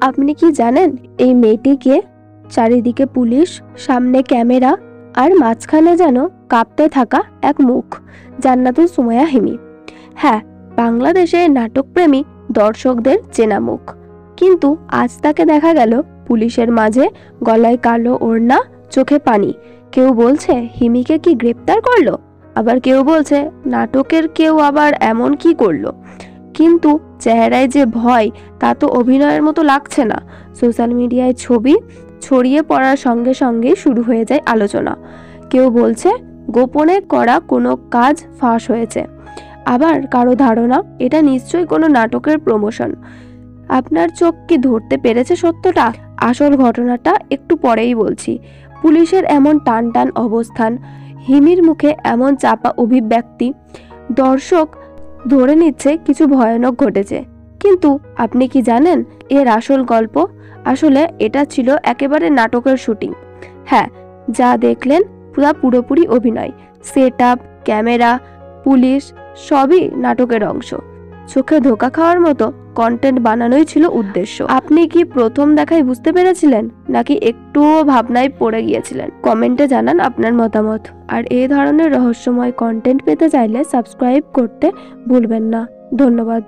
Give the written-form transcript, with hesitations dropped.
আপনি কি জানেন এই মেয়েটিকে? চারিদিকে পুলিশ, সামনে ক্যামেরা, আর মাঝখানে যেন কাঁপতে থাকা এক মুখ, জান্নাতুল সুমাইয়া হিমি। হ্যাঁ, বাংলাদেশে নাটকপ্রেমী দর্শকদের চেনা মুখ, কিন্তু আজ তাকে দেখা গেল পুলিশের মাঝে, গলায় কালো ওড়না, চোখে পানি। কেউ বলছে হিমিকে কি গ্রেপ্তার করলো, আবার কেউ বলছে নাটকের কেউ আবার এমন কি করলো। কিন্তু চেহারায় যে ভয়, তা তো অভিনয়ের মতো লাগছে না। সোশ্যাল মিডিয়ায় ছবি ছড়িয়ে পড়ার সঙ্গে সঙ্গে শুরু হয়ে যায় আলোচনা। কেউ বলছে গোপনে করা কোনো কাজ ফাঁস হয়েছে, আবার কারো ধারণা এটা নিশ্চয়ই কোনো নাটকের প্রমোশন। আপনার চোখ কি ধরতে পেরেছে সত্যটা? আসল ঘটনাটা একটু পরেই বলছি। পুলিশের এমন টান টান অবস্থান, হিমির মুখে এমন চাপা অভিব্যক্তি, দর্শক ধরে নিচ্ছে কিছু ভয়ানক ঘটেছে। কিন্তু আপনি কি জানেন এর আসল গল্প? আসলে এটা ছিল একেবারে নাটকের শুটিং। হ্যাঁ, যা দেখলেন পুরোপুরি অভিনয়। সেট আপ, ক্যামেরা, পুলিশ, সবই নাটকের অংশ। চোখে ধোকা খাওয়ার মতো কন্টেন্ট বানানোই ছিল উদ্দেশ্য। আপনি কি প্রথম দেখায় বুঝতে পেরেছিলেন, নাকি একটুও ভাবনায় পড়ে গিয়েছিলেন? কমেন্টে জানান আপনার মতামত। আর এই ধরনের রহস্যময় কন্টেন্ট পেতে চাইলে সাবস্ক্রাইব করতে ভুলবেন না। ধন্যবাদ।